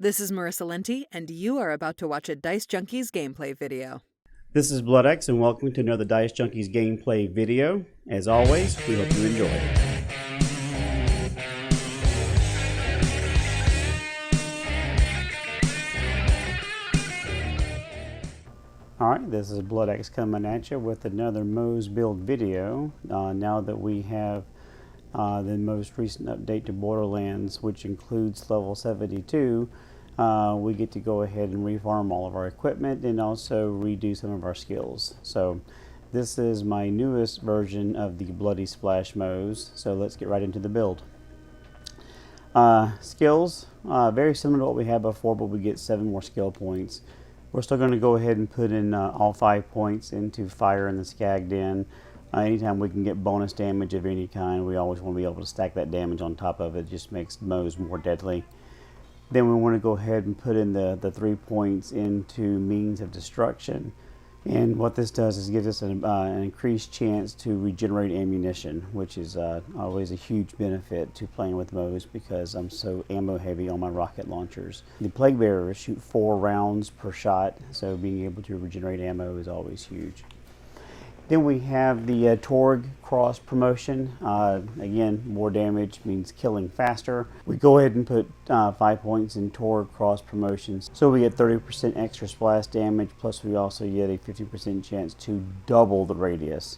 This is Marissa Lenti, and you are about to watch a Dicejunkies gameplay video. This is Bloodaxe, and welcome to another Dicejunkies gameplay video. As always, we hope you enjoy it. Alright, this is Bloodaxe coming at you with another Moze build video. Now that we have the most recent update to Borderlands, which includes level 72, we get to go ahead and reform all of our equipment and also redo some of our skills. So this is my newest version of the Bloody Splash Moze, so let's get right into the build. Skills, very similar to what we had before, but we get 7 more skill points. We're still going to go ahead and put in all 5 points into Fire and the Skag Den. Anytime we can get bonus damage of any kind, we always want to be able to stack that damage on top of it. It just makes Moze more deadly. Then we want to go ahead and put in the 3 points into Means of Destruction. And what this does is gives us an increased chance to regenerate ammunition, which is always a huge benefit to playing with Moze because I'm so ammo heavy on my rocket launchers. The Plague Bearers shoot 4 rounds per shot, so being able to regenerate ammo is always huge. Then we have the Torg cross promotion. Again, more damage means killing faster. We go ahead and put 5 points in Torg cross promotions. So we get 30% extra splash damage, plus we also get a 50% chance to double the radius.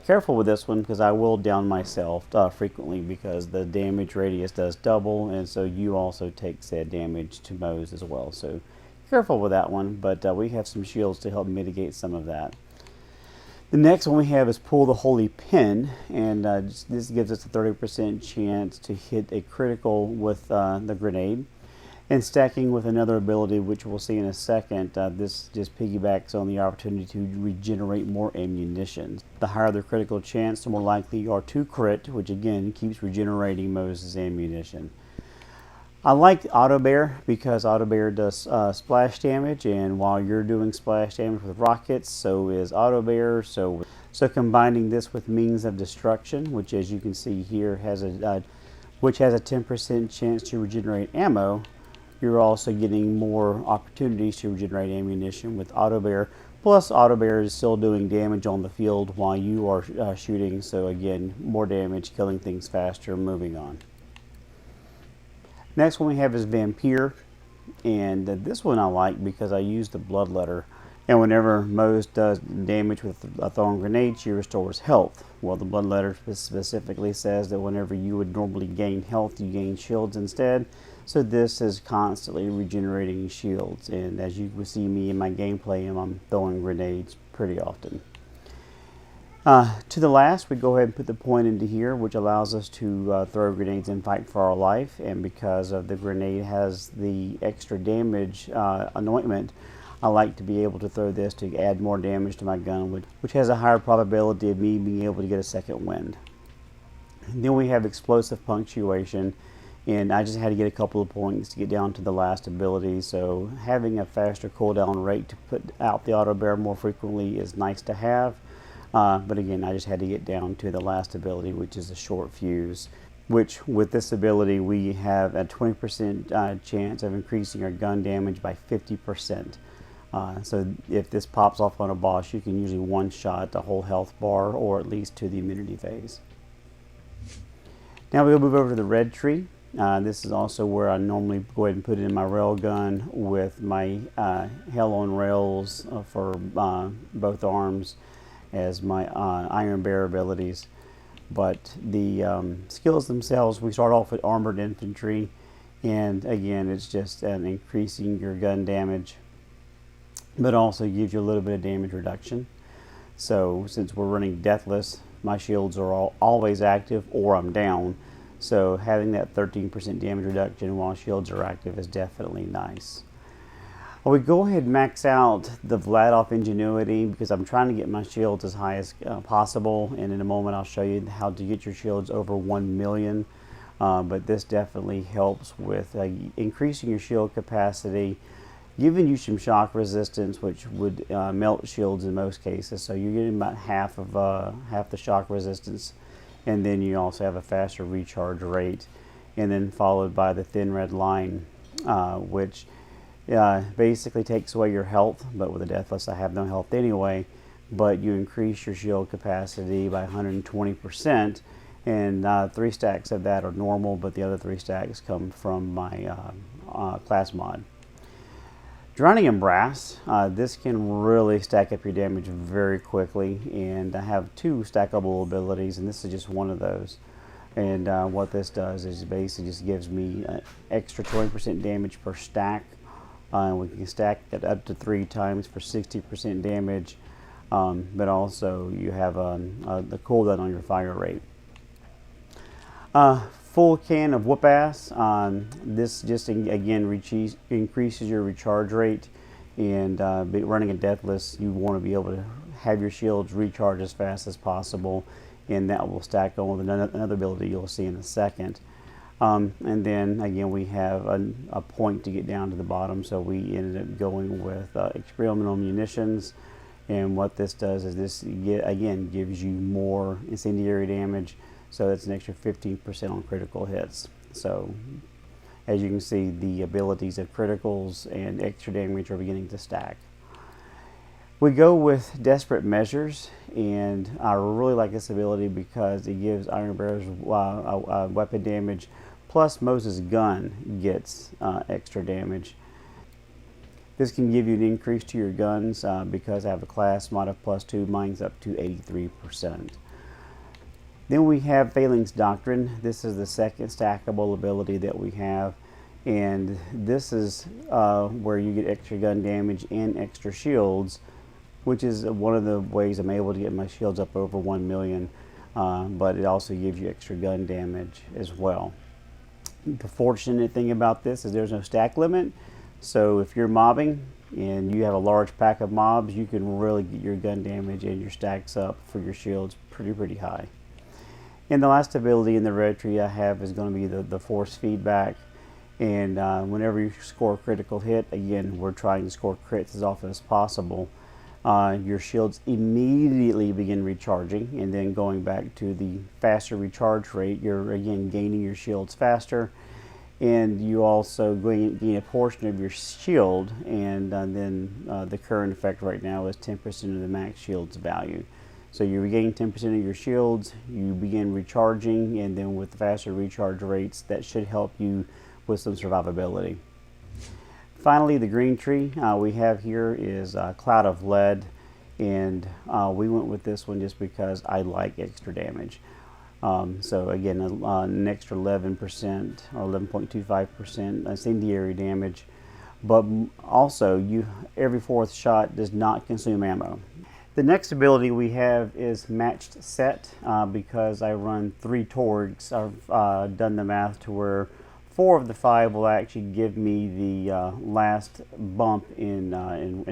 Careful with this one because I will down myself frequently because the damage radius does double, and so you also take said damage to Moze as well. So careful with that one, but we have some shields to help mitigate some of that. The next one we have is Pull the Holy Pin, and this gives us a 30% chance to hit a critical with the grenade. And stacking with another ability, which we'll see in a second, this just piggybacks on the opportunity to regenerate more ammunition. The higher the critical chance, the more likely you are to crit, which again keeps regenerating Moze's ammunition. I like Auto Bear because Auto Bear does splash damage, and while you're doing splash damage with rockets, so is Auto Bear. So combining this with Means of Destruction, which as you can see here has a 10% chance to regenerate ammo, you're also getting more opportunities to regenerate ammunition with Auto Bear. Plus Auto Bear is still doing damage on the field while you are shooting, so again, more damage, killing things faster, moving on. Next one we have is Vampire, and this one I like because I use the Bloodletter. And whenever Moze does damage with a thrown grenade, she restores health. Well, the Bloodletter specifically says that whenever you would normally gain health, you gain shields instead. So this is constantly regenerating shields, and as you will see me in my gameplay, I'm throwing grenades pretty often. To the last, we go ahead and put the point into here, which allows us to throw grenades and fight for our life. And because of the grenade has the extra damage anointment, I like to be able to throw this to add more damage to my gun, which has a higher probability of me being able to get a second wind. And then we have Explosive Punctuation, and I just had to get a couple of points to get down to the last ability. So having a faster cooldown rate to put out the Auto Bear more frequently is nice to have. But again, I just had to get down to the last ability, which is a Short Fuse, which with this ability we have a 20% chance of increasing our gun damage by 50%. So if this pops off on a boss, you can usually one-shot the whole health bar or at least to the immunity phase. Now we'll move over to the Red Tree. This is also where I normally go ahead and put it in my railgun with my Hell on Rails for both arms as my Iron Bear abilities. But the skills themselves, we start off with Armored Infantry, and again it's just increasing your gun damage, but also gives you a little bit of damage reduction. So since we're running Deathless, my shields are always active or I'm down, so having that 13% damage reduction while shields are active is definitely nice. We go ahead and max out the Vladoff Ingenuity because I'm trying to get my shields as high as possible, and in a moment I'll show you how to get your shields over 1 million. But this definitely helps with increasing your shield capacity, giving you some shock resistance, which would melt shields in most cases. So you're getting about half the shock resistance, and then you also have a faster recharge rate, and then followed by the Thin Red Line. which basically takes away your health. But with a Deathless, I have no health anyway. But you increase your shield capacity by 120%, and 3 stacks of that are normal, but the other 3 stacks come from my class mod. Drowning in Brass, this can really stack up your damage very quickly, and I have 2 stackable abilities, and this is just one of those. And what this does is basically just gives me extra 20% damage per stack. We can stack it up to 3 times for 60% damage, but also you have the cooldown on your fire rate. Full can of Whoop Ass. This just again increases your recharge rate, and running a Deathless, you want to be able to have your shields recharge as fast as possible, and that will stack on with another ability you'll see in a second. And then again, we have a point to get down to the bottom, so we ended up going with experimental munitions. And what this does is this again gives you more incendiary damage. So that's an extra 15% on critical hits. So as you can see, the abilities of criticals and extra damage are beginning to stack. We go with Desperate Measures, and I really like this ability because it gives Iron Bear's weapon damage, plus Moze's gun gets extra damage. This can give you an increase to your guns because I have a class mod of +2, mine's up to 83%. Then we have Phaling's Doctrine. This is the second stackable ability that we have, and this is where you get extra gun damage and extra shields, which is one of the ways I'm able to get my shields up over 1 million, but it also gives you extra gun damage as well. The fortunate thing about this is there's no stack limit, so if you're mobbing and you have a large pack of mobs, you can really get your gun damage and your stacks up for your shields pretty high. And the last ability in the red tree I have is going to be the force feedback. And whenever you score a critical hit, again, we're trying to score crits as often as possible. Your shields immediately begin recharging, and then going back to the faster recharge rate, you're again gaining your shields faster. And you also gain a portion of your shield, and then the current effect right now is 10% of the max shields value. So you regain 10% of your shields, you begin recharging, and then with the faster recharge rates, that should help you with some survivability. Finally, the green tree we have here is Cloud of Lead, and we went with this one just because I like extra damage. So again, an extra 11% or 11.25% incendiary damage, but also every 4th shot does not consume ammo. The next ability we have is Matched Set because I run 3 Torgs. I've done the math to where 4 of the 5 will actually give me the last bump in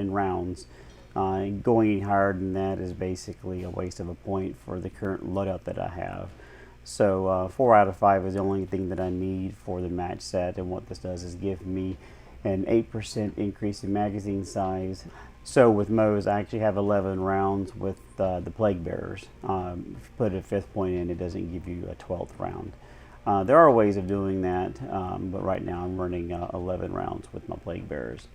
rounds. Going any higher than that is basically a waste of a point for the current loadout that I have. So 4 out of 5 is the only thing that I need for the match set, and what this does is give me an 8% increase in magazine size. So with Moze, I actually have 11 rounds with the Plague Bearers. If you put a 5th point in, it doesn't give you a 12th round. There are ways of doing that, but right now I'm running 11 rounds with my Plague Bearers.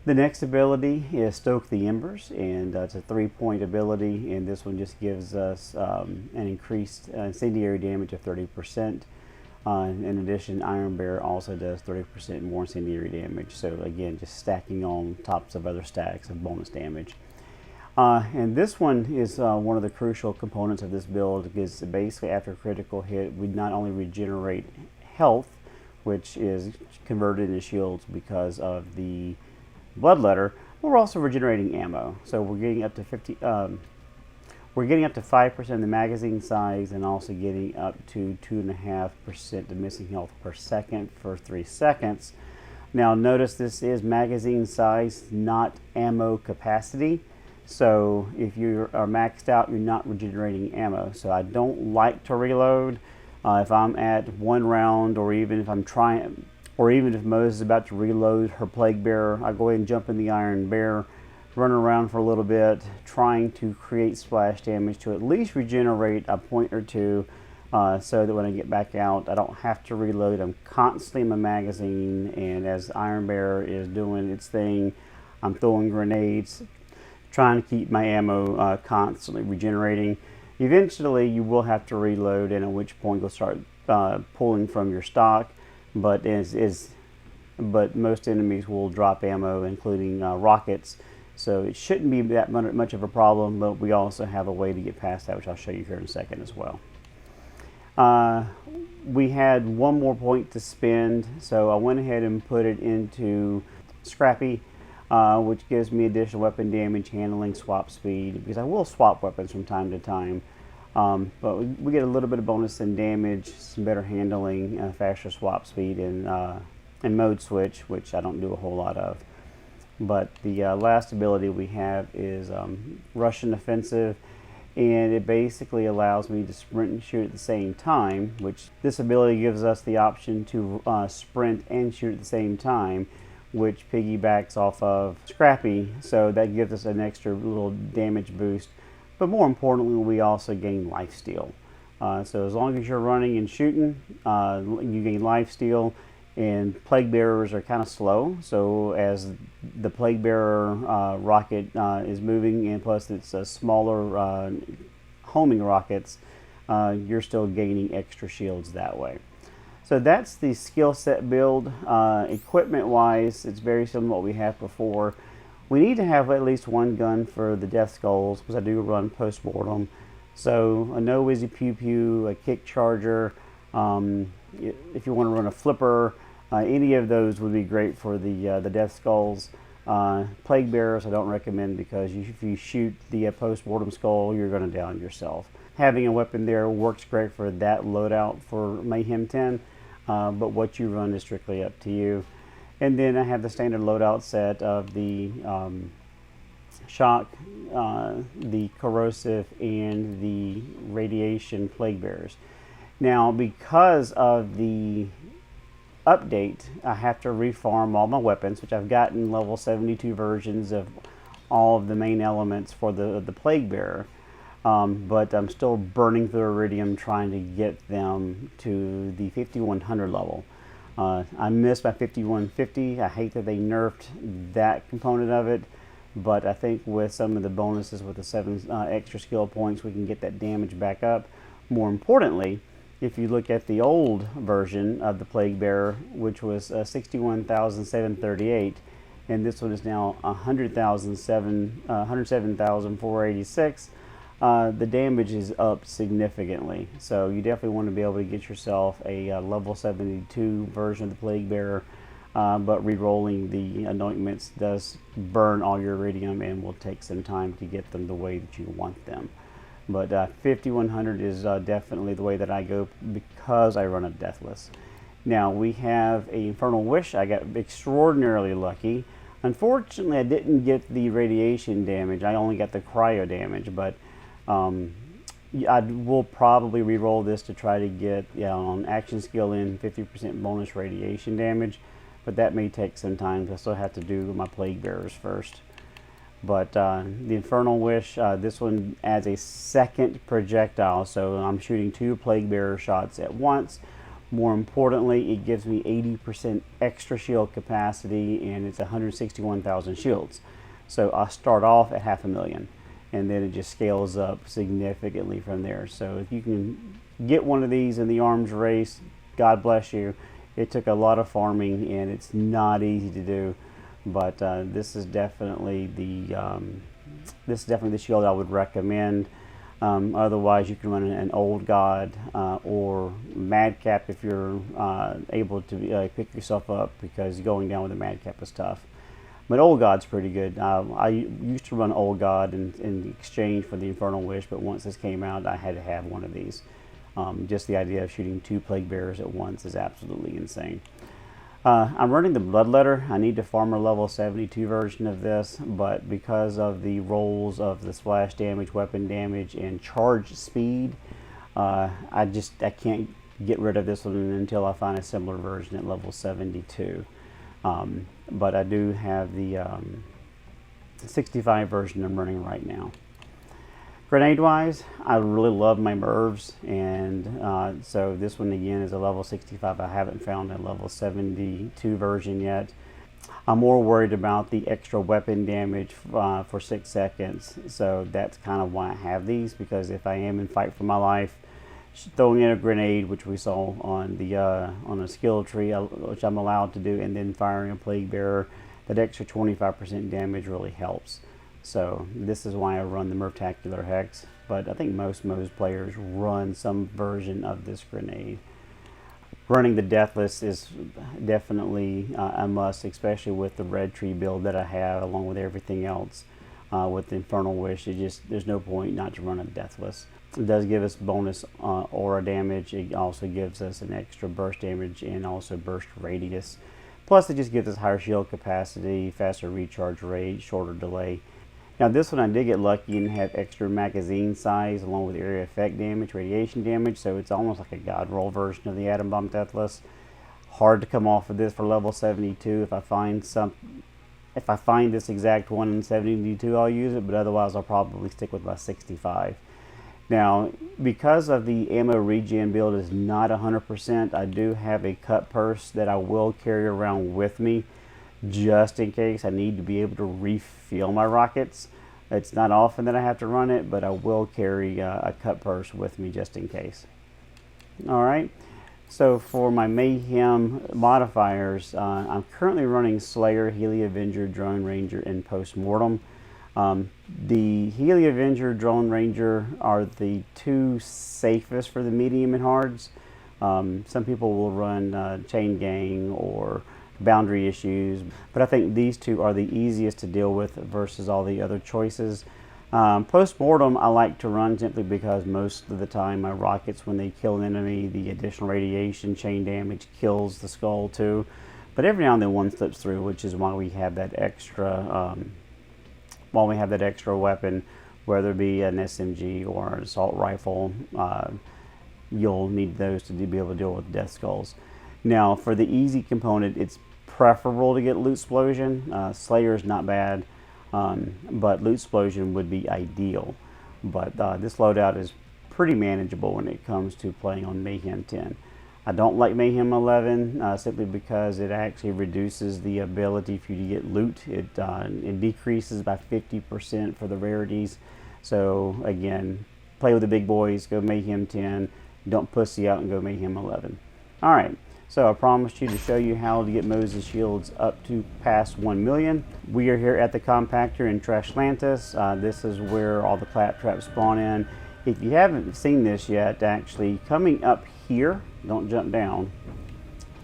The next ability is Stoke the Embers, and it's a 3-point ability, and this one just gives us an increased incendiary damage of 30%. In addition, Iron Bear also does 30% more incendiary damage, so again, just stacking on tops of other stacks of bonus damage. And this one is one of the crucial components of this build, because basically after a critical hit, we not only regenerate health, which is converted into shields because of the Bloodletter, but we're also regenerating ammo. So we're getting up to 5% of the magazine size, and also getting up to 2.5% of missing health per second for 3 seconds. Now notice this is magazine size, not ammo capacity. So if you are maxed out, you're not regenerating ammo. So I don't like to reload. If I'm at 1 round, or even if I'm trying, or even if Moze is about to reload her Plague Bearer, I go ahead and jump in the Iron Bear, run around for a little bit, trying to create splash damage to at least regenerate a point or 2 so that when I get back out, I don't have to reload. I'm constantly in my magazine, and as Iron Bear is doing its thing, I'm throwing grenades, trying to keep my ammo constantly regenerating. Eventually, you will have to reload, and at which point you'll start pulling from your stock. But most enemies will drop ammo, including rockets. So it shouldn't be that much of a problem, but we also have a way to get past that, which I'll show you here in a second as well. We had one more point to spend, so I went ahead and put it into Scrappy, which gives me additional weapon damage, handling, swap speed, because I will swap weapons from time to time. But we get a little bit of bonus in damage, some better handling, faster swap speed, and mode switch, which I don't do a whole lot of. But the last ability we have is Russian Offensive, and it basically allows me to sprint and shoot at the same time, which this ability gives us the option to sprint and shoot at the same time, which piggybacks off of Scrappy, so that gives us an extra little damage boost. But more importantly, we also gain lifesteal. So as long as you're running and shooting, you gain lifesteal. And Plague Bearers are kind of slow, so as the Plague Bearer rocket is moving, and plus it's smaller homing rockets, you're still gaining extra shields that way. So that's the skill set build. Equipment wise, it's very similar to what we had before. We need to have at least one gun for the Death Skulls, because I do run post-mortem. So a No Wizzy Pew Pew, a Kick Charger, if you want to run a flipper, any of those would be great for the Death Skulls. Plague Bearers I don't recommend, because if you shoot the post-mortem skull, you're going to down yourself. Having a weapon there works great for that loadout for Mayhem 10, but what you run is strictly up to you. And then I have the standard loadout set of the Shock, the Corrosive, and the Radiation Plague Bearers. Now, because of the update, I have to refarm all my weapons, which I've gotten level 72 versions of all of the main elements for the Plague Bearer, but I'm still burning through Iridium trying to get them to the 5100 level. I missed my 5150. I hate that they nerfed that component of it, but I think with some of the bonuses with the 7 extra skill points, we can get that damage back up. More importantly, if you look at the old version of the Plague Bearer, which was 61,738, and this one is now 107,486, the damage is up significantly. So you definitely want to be able to get yourself a level 72 version of the Plague Bearer, but re-rolling the anointments does burn all your iridium and will take some time to get them the way that you want them. But 5100 is definitely the way that I go, because I run a Deathless. Now we have a Infernal Wish. I got extraordinarily lucky. Unfortunately, I didn't get the radiation damage. I only got the cryo damage, but I will probably re-roll this to try to get on action skill in 50% bonus radiation damage, but that may take some time. I still have to do my Plague Bearers first. But the Infernal Wish, this one adds a second projectile, so I'm shooting 2 Plague Bearer shots at once. More importantly, it gives me 80% extra shield capacity, and it's 161,000 shields. So I start off at 500,000, and then it just scales up significantly from there. So if you can get one of these in the arms race, God bless you. It took a lot of farming, and it's not easy to do. But this is definitely the shield I would recommend. Otherwise, you can run an Old God or Madcap if you're able to pick yourself up, because going down with a Madcap is tough. But Old God's pretty good. I used to run Old God in exchange for the Infernal Wish, but once this came out, I had to have one of these. Just the idea of shooting 2 Plague Bearers at once is absolutely insane. I'm running the Bloodletter. I need to farm a level 72 version of this, but because of the rolls of the splash damage, weapon damage, and charge speed, I can't get rid of this one until I find a similar version at level 72. But I do have the 65 version I'm running right now. Grenade-wise, I really love my Mervs, and so this one again is a level 65. I haven't found a level 72 version yet. I'm more worried about the extra weapon damage for 6 seconds, so that's kind of why I have these, because if I am in fight for my life, throwing in a grenade, which we saw on a skill tree, which I'm allowed to do, and then firing a plague bearer, that extra 25% damage really helps. So this is why I run the Mervtacular Hex, but I think most Moze players run some version of this grenade. Running the Deathless is definitely a must, especially with the red tree build that I have, along with everything else. With the Infernal Wish, there's no point not to run a Deathless. It does give us bonus aura damage. It also gives us an extra burst damage and also burst radius. Plus it just gives us higher shield capacity, faster recharge rate, shorter delay. Now this one I did get lucky and have extra magazine size along with area effect damage, radiation damage, so it's almost like a god roll version of the Atom Bomb Deathless. Hard to come off of this for level 72. If I find this exact one in 72, I'll use it, but otherwise I'll probably stick with my 65. Now, because of the ammo regen build is not 100%, I do have a cut purse that I will carry around with me, just in case I need to be able to refill my rockets. It's not often that I have to run it, but I will carry a cut purse with me just in case. Alright, so for my Mayhem modifiers, I'm currently running Slayer, Healy Avenger, Drone Ranger, and Postmortem. The Healy Avenger, Drone Ranger are the two safest for the medium and hards. Some people will run Chain Gang or Boundary Issues, but I think these two are the easiest to deal with versus all the other choices. Postmortem I like to run simply because most of the time my rockets, when they kill an enemy, the additional radiation chain damage kills the skull too. But every now and then one slips through, which is why we have that extra weapon, whether it be an SMG or an assault rifle. You'll need those to be able to deal with death skulls. Now for the easy component, it's preferable to get Loot Explosion. Slayer is not bad, but Loot Explosion would be ideal. But this loadout is pretty manageable when it comes to playing on Mayhem 10. I don't like Mayhem 11 simply because it actually reduces the ability for you to get loot. It decreases by 50% for the rarities. So again, play with the big boys, go Mayhem 10, don't pussy out and go Mayhem 11. Alright, so I promised you to show you how to get Moze's shields up to past 1 million. We are here at the compactor in Trashlantis. This is where all the claptraps spawn in. If you haven't seen this yet, actually coming up here, don't jump down,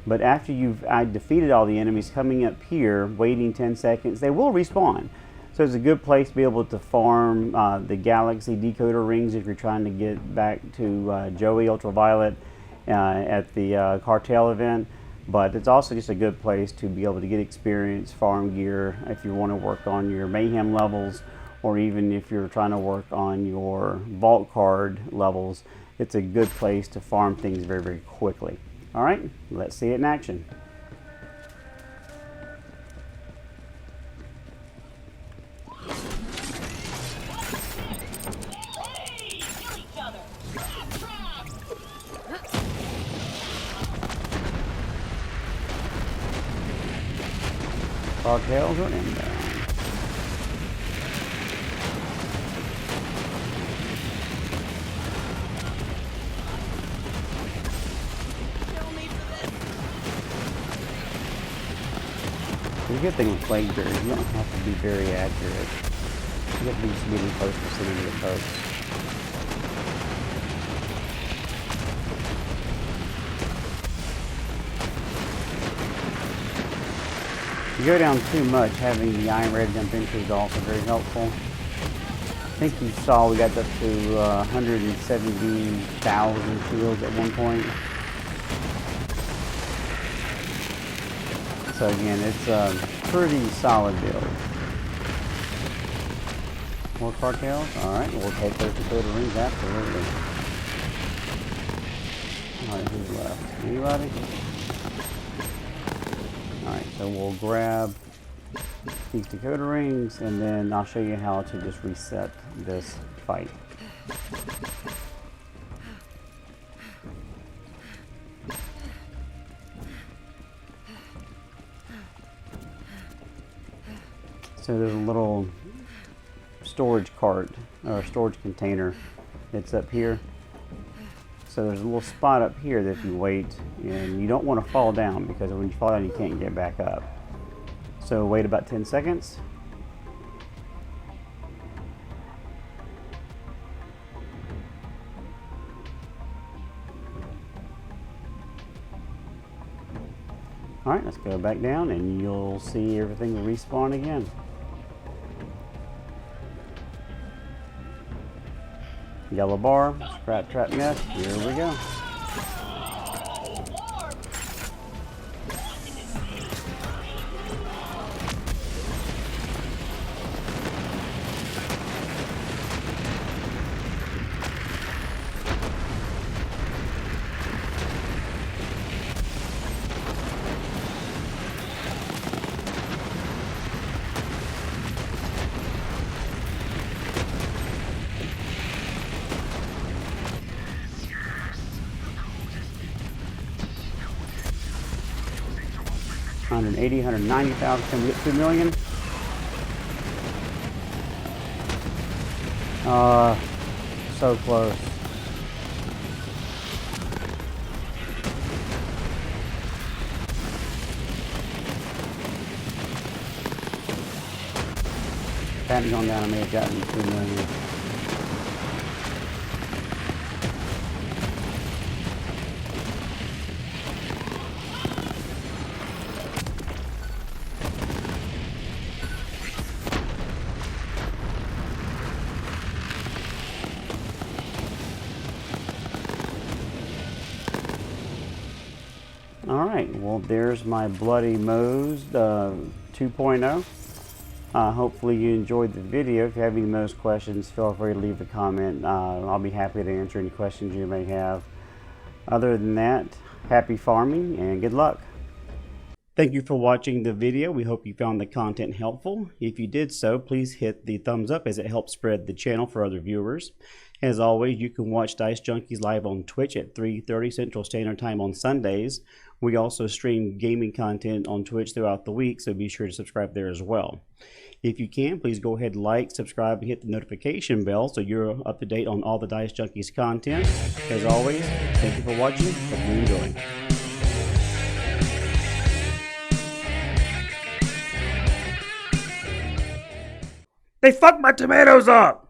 but after I've defeated all the enemies, coming up here, waiting 10 seconds, they will respawn. So it's a good place to be able to farm the Galaxy decoder rings if you're trying to get back to Joey Ultraviolet at the cartel event. But it's also just a good place to be able to get experience, farm gear, if you want to work on your Mayhem levels, or even if you're trying to work on your vault card levels. It's a good place to farm things very, very quickly. All right, let's see it in action. Cartels are inbound. The good thing with plague bears, you don't have to be very accurate. You have to be just getting close to some of the folks. If you go down too much, having the Iron Red jump into is also very helpful. I think you saw we got up to 170,000 shields at one point. So again, it's a pretty solid build. More cartels? Alright, we'll take those decoder rings, absolutely. Alright, who's left? Anybody? Alright, so we'll grab these decoder rings and then I'll show you how to just reset this fight. So there's a little storage cart or storage container that's up here. So there's a little spot up here that if you wait, and you don't want to fall down, because when you fall down you can't get back up. So wait about 10 seconds. Alright, let's go back down and you'll see everything respawn again. Yellow bar, scrap trap nest, here we go. $180,000, $190,000, can we get 2 million? So close. If I hadn't gone down, I may have gotten 2 million. Alright, well there's my Bloody Moze 2.0. Hopefully you enjoyed the video. If you have any most questions, feel free to leave a comment. I'll be happy to answer any questions you may have. Other than that, happy farming and good luck. Thank you for watching the video. We hope you found the content helpful. If you did so, please hit the thumbs up as it helps spread the channel for other viewers. As always, you can watch Dicejunkies live on Twitch at 3:30 Central Standard Time on Sundays. We also stream gaming content on Twitch throughout the week, so be sure to subscribe there as well. If you can, please go ahead and like, subscribe, and hit the notification bell so you're up to date on all the Dicejunkies content. As always, thank you for watching. Hope you enjoy. They fucked my tomatoes up!